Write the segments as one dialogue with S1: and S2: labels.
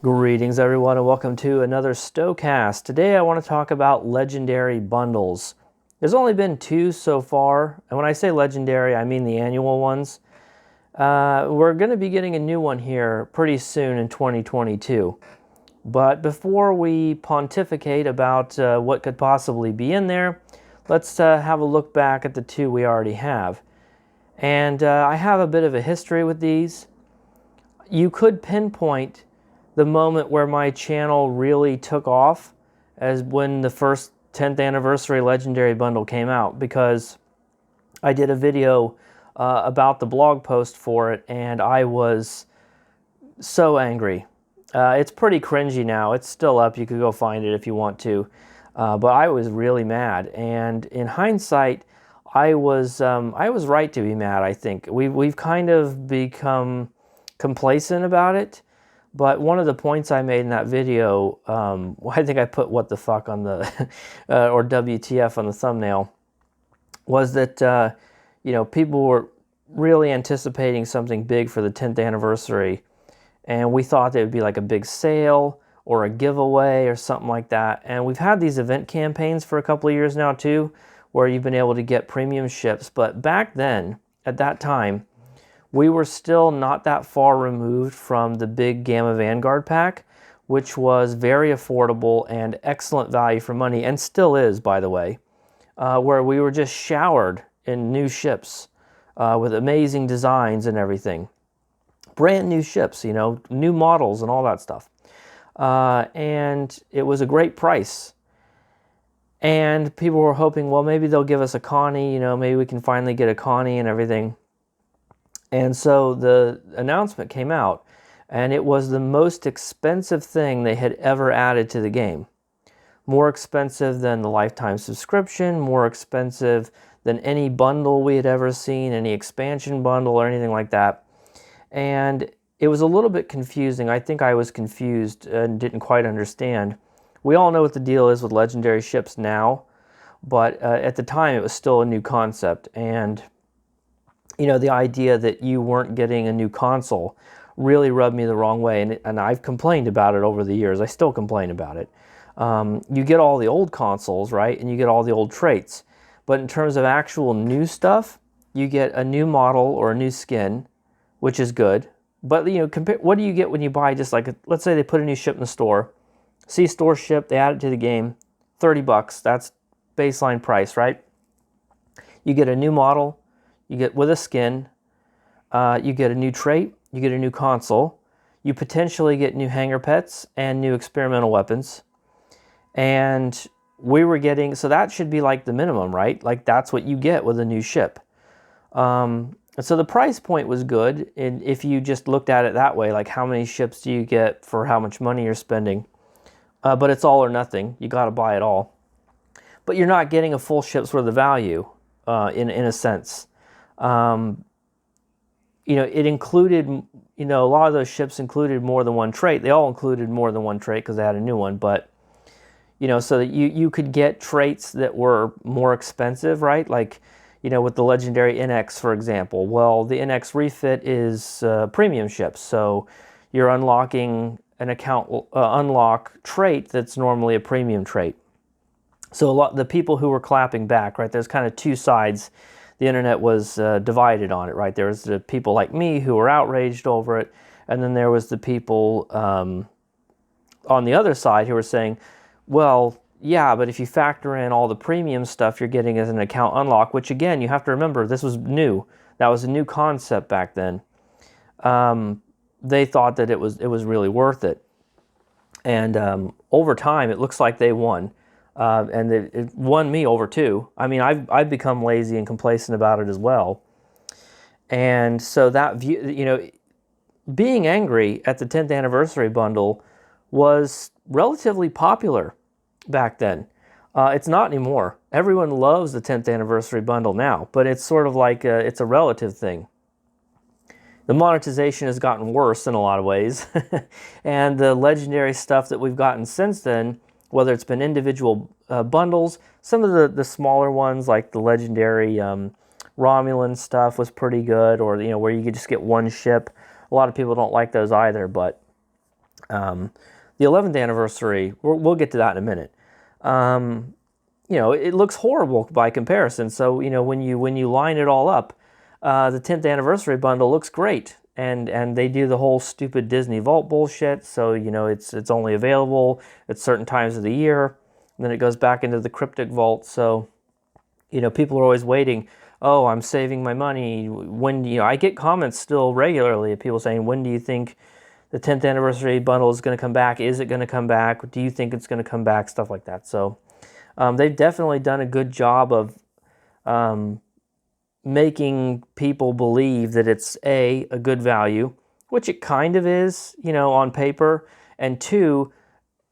S1: Greetings everyone and welcome to another STOCAST. Today I want to talk about legendary bundles. There's only been two so far, and when I say legendary I mean the annual ones. We're going to be getting a new one here pretty soon in 2022. But before we pontificate about what could possibly be in there, let's have a look back at the two we already have. And I have a bit of a history with these. You could pinpoint the moment where my channel really took off as when the first 10th anniversary legendary bundle came out, because I did a video about the blog post for it and I was so angry. It's pretty cringy now. It's still up. You could go find it if you want to. But I was really mad, and in hindsight I was right to be mad. I think we've kind of become complacent about it. But one of the points I made in that video, I think I put "what the fuck" on the or WTF on the thumbnail, was that people were really anticipating something big for the 10th anniversary, and we thought it would be like a big sale or a giveaway or something like that. And we've had these event campaigns for a couple of years now too, where you've been able to get premium ships. But back then, at that time, we were still not that far removed from the big Gamma Vanguard pack, which was very affordable and excellent value for money, and still is, by the way, where we were just showered in new ships with amazing designs and everything. Brand new ships, new models and all that stuff. And it was a great price. And people were hoping, well, maybe they'll give us a Connie, maybe we can finally get a Connie and everything. And so the announcement came out, and it was the most expensive thing they had ever added to the game. More expensive than the lifetime subscription, more expensive than any bundle we had ever seen, any expansion bundle or anything like that. And it was a little bit confusing. I think I was confused and didn't quite understand. We all know what the deal is with legendary ships now, but at the time it was still a new concept. And the idea that you weren't getting a new console really rubbed me the wrong way, and I've complained about it over the years. I still complain about it. You get all the old consoles, right, and you get all the old traits, but in terms of actual new stuff, you get a new model or a new skin, which is good. But what do you get when you buy just like let's say they put a new ship in the store, C-store ship, they add it to the game, $30. That's baseline price, right? You get a new model. You get with a skin, you get a new trait, you get a new console, you potentially get new hangar pets and new experimental weapons. And we were getting, so that should be like the minimum, right? Like that's what you get with a new ship. And so the price point was good, and if you just looked at it that way, like how many ships do you get for how much money you're spending? But it's all or nothing. You got to buy it all. But you're not getting a full ship's worth of value in a sense. It included, a lot of those ships included more than one trait. They all included more than one trait because they had a new one, but, so that you could get traits that were more expensive, right? Like, with the legendary NX, for example. Well, the NX refit is premium ships, so you're unlocking an account unlock trait that's normally a premium trait. So the people who were clapping back, right, there's kind of two sides. The internet was divided on it, right? There was the people like me who were outraged over it, and then there was the people on the other side who were saying, well, yeah, but if you factor in all the premium stuff you're getting as an account unlock, which again, you have to remember, this was new. That was a new concept back then. They thought that it was really worth it. And over time, it looks like they won. And it won me over too. I mean, I've become lazy and complacent about it as well. And so that view, being angry at the 10th anniversary bundle was relatively popular back then. It's not anymore. Everyone loves the 10th anniversary bundle now, but it's sort of like it's a relative thing. The monetization has gotten worse in a lot of ways, and the legendary stuff that we've gotten since then, whether it's been individual bundles, some of the smaller ones like the legendary Romulan stuff was pretty good, or where you could just get one ship. A lot of people don't like those either, but The 11th anniversary, we'll get to that in a minute. You know, it looks horrible by comparison. So, you know, when you line it all up, the 10th anniversary bundle looks great. And they do the whole stupid Disney Vault bullshit. So, you know, it's only available at certain times of the year. And then it goes back into the cryptic vault. So, you know, people are always waiting. Oh, I'm saving my money. When, you know, I get comments still regularly of people saying, when do you think the 10th anniversary bundle is going to come back? Is it going to come back? Do you think it's going to come back? Stuff like that. So they've definitely done a good job of making people believe that it's a good value, which it kind of is, you know, on paper, and two,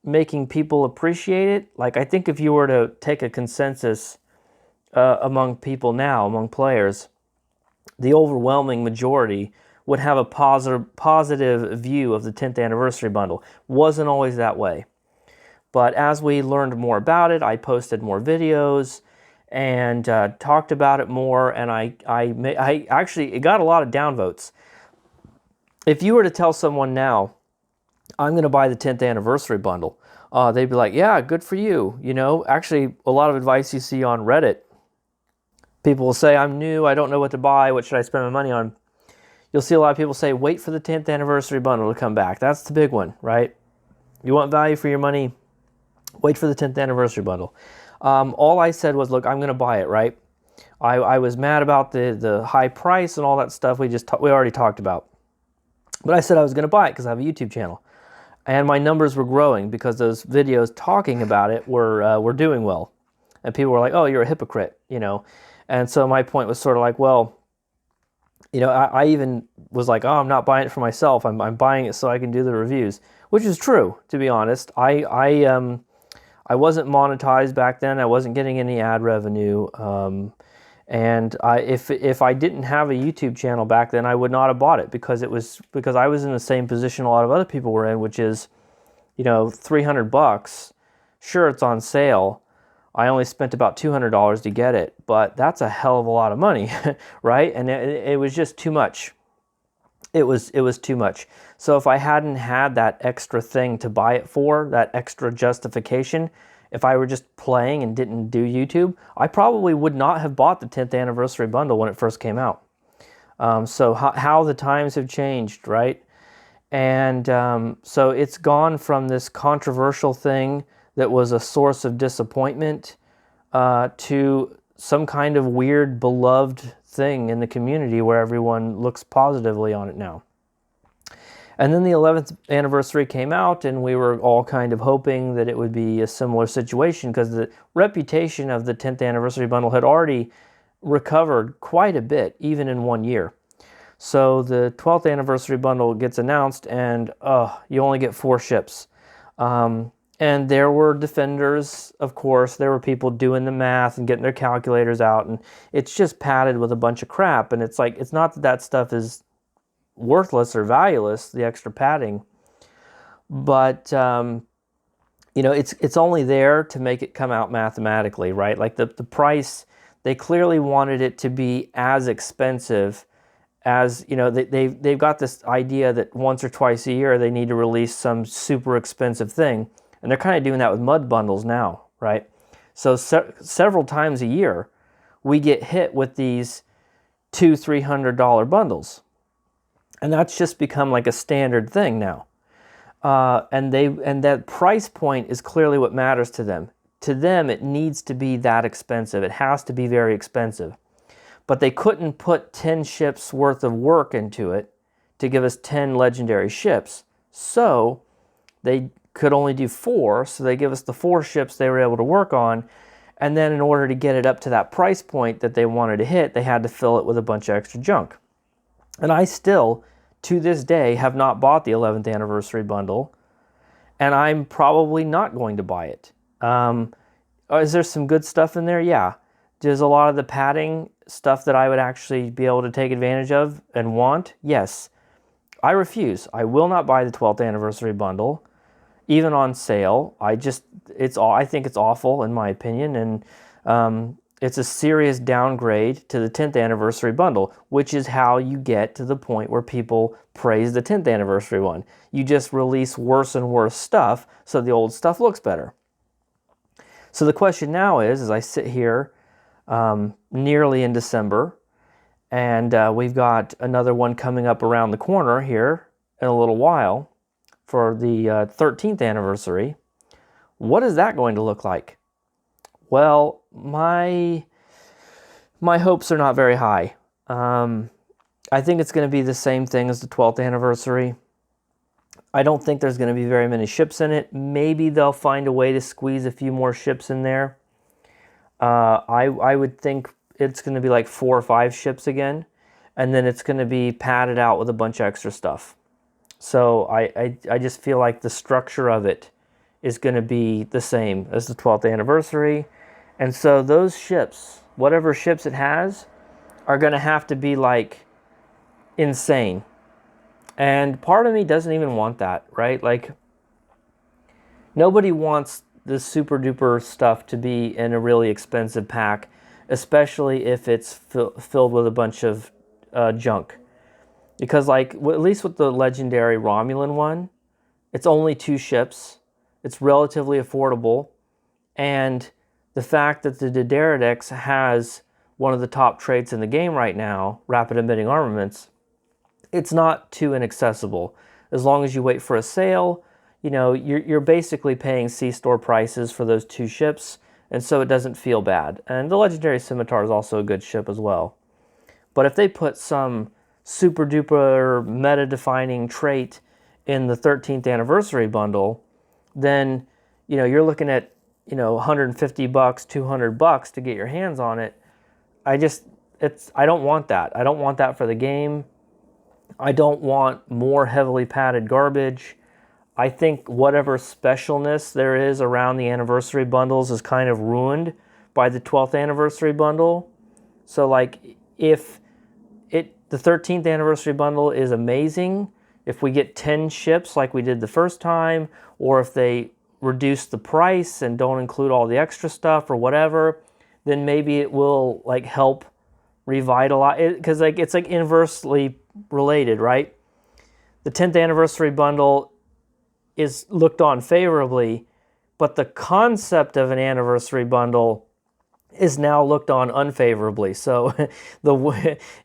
S1: making people appreciate it. Like, I think if you were to take a consensus among people now, among players, the overwhelming majority would have a positive view of the 10th anniversary bundle. Wasn't always that way. But as we learned more about it, I posted more videos and talked about it more, and I actually, it got a lot of downvotes. If you were to tell someone now, I'm going to buy the 10th anniversary bundle, they'd be like, yeah, good for you. You know, actually, a lot of advice you see on Reddit, people will say, I'm new, I don't know what to buy, what should I spend my money on? You'll see a lot of people say, wait for the 10th anniversary bundle to come back. That's the big one, right? You want value for your money, wait for the 10th anniversary bundle. All I said was, look, I'm going to buy it, right? I was mad about the high price and all that stuff we already talked about. But I said I was going to buy it because I have a YouTube channel. And my numbers were growing because those videos talking about it were doing well. And people were like, oh, you're a hypocrite, you know. And so my point was sort of like, well, you know, I even was like, oh, I'm not buying it for myself. I'm buying it so I can do the reviews, which is true, to be honest. I wasn't monetized back then. I wasn't getting any ad revenue. And if I didn't have a YouTube channel back then, I would not have bought it because I was in the same position a lot of other people were in, which is, you know, $300. Sure, it's on sale. I only spent about $200 to get it, but that's a hell of a lot of money, right? And it was just too much. It was too much. So if I hadn't had that extra thing to buy it for, that extra justification, if I were just playing and didn't do YouTube, I probably would not have bought the 10th anniversary bundle when it first came out. So how the times have changed, right? And so it's gone from this controversial thing that was a source of disappointment to some kind of weird, beloved thing in the community where everyone looks positively on it now. And then the 11th anniversary came out, and we were all kind of hoping that it would be a similar situation because the reputation of the 10th anniversary bundle had already recovered quite a bit, even in 1 year. So the 12th anniversary bundle gets announced, and you only get 4 ships. And there were defenders, of course. There were people doing the math and getting their calculators out, and it's just padded with a bunch of crap. And it's like, it's not that that stuff is worthless or valueless, the extra padding, but you know, it's only there to make it come out mathematically, right? Like the price, they clearly wanted it to be as expensive as, you know, they've got this idea that once or twice a year they need to release some super expensive thing. And they're kind of doing that with mud bundles now, right? So several times a year, we get hit with these $200-$300 bundles. And that's just become like a standard thing now. And that price point is clearly what matters to them. To them, it needs to be that expensive. It has to be very expensive. But they couldn't put 10 ships worth of work into it to give us 10 legendary ships. So they could only do 4, so they give us the 4 ships they were able to work on, and then in order to get it up to that price point that they wanted to hit, they had to fill it with a bunch of extra junk. And I still, to this day, have not bought the 11th anniversary bundle, and I'm probably not going to buy it. Is there some good stuff in there? Yeah. There's a lot of the padding stuff that I would actually be able to take advantage of and want? Yes. I refuse. I will not buy the 12th anniversary bundle. Even on sale, I think it's awful in my opinion, and It's a serious downgrade to the 10th anniversary bundle, which is how you get to the point where people praise the 10th anniversary one. You just release worse and worse stuff so the old stuff looks better. So the question now is, as I sit here nearly in December, and we've got another one coming up around the corner here in a little while for the 13th anniversary, what is that going to look like? Well, my hopes are not very high. I think it's going to be the same thing as the 12th anniversary. I don't think there's going to be very many ships in it. Maybe they'll find a way to squeeze a few more ships in there. I would think it's going to be like 4 or 5 ships again, and then it's going to be padded out with a bunch of extra stuff. So I just feel like the structure of it is going to be the same as the 12th anniversary. And so those ships, whatever ships it has, are going to have to be like insane. And part of me doesn't even want that, right? Like, nobody wants the super duper stuff to be in a really expensive pack, especially if it's filled with a bunch of junk. Because like, at least with the legendary Romulan one, it's only 2 ships. It's relatively affordable. And the fact that the D'Deridex has one of the top traits in the game right now, rapid emitting armaments, it's not too inaccessible. As long as you wait for a sale, you know, you're basically paying C-store prices for those 2 ships, and so it doesn't feel bad. And the Legendary Scimitar is also a good ship as well. But if they put some super duper meta-defining trait in the 13th anniversary bundle, then, you know, you're looking at, you know, $150, $200 to get your hands on it. I don't want that. I don't want that for the game. I don't want more heavily padded garbage. I think whatever specialness there is around the anniversary bundles is kind of ruined by the 12th anniversary bundle. So like, if the 13th anniversary bundle is amazing, if we get 10 ships like we did the first time, or if they reduce the price and don't include all the extra stuff or whatever, then maybe it will like help revitalize, because like it's like inversely related, right? The 10th anniversary bundle is looked on favorably, but the concept of an anniversary bundle is now looked on unfavorably. So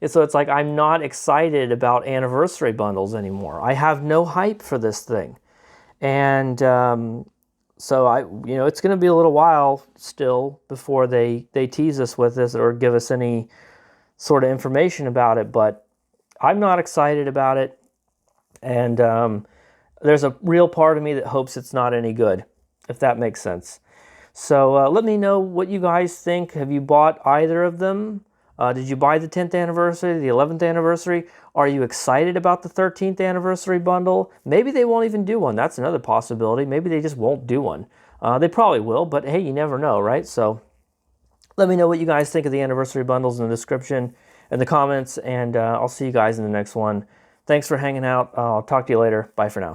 S1: it's like I'm not excited about anniversary bundles anymore. I have no hype for this thing, and so it's going to be a little while still before they tease us with this or give us any sort of information about it. But I'm not excited about it, and there's a real part of me that hopes it's not any good, if that makes sense. So let me know what you guys think. Have you bought either of them? Did you buy the 10th anniversary, the 11th anniversary? Are you excited about the 13th anniversary bundle? Maybe they won't even do one. That's another possibility. Maybe they just won't do one. They probably will, but hey, you never know, right? So let me know what you guys think of the anniversary bundles in the description and the comments, and I'll see you guys in the next one. Thanks for hanging out. I'll talk to you later. Bye for now.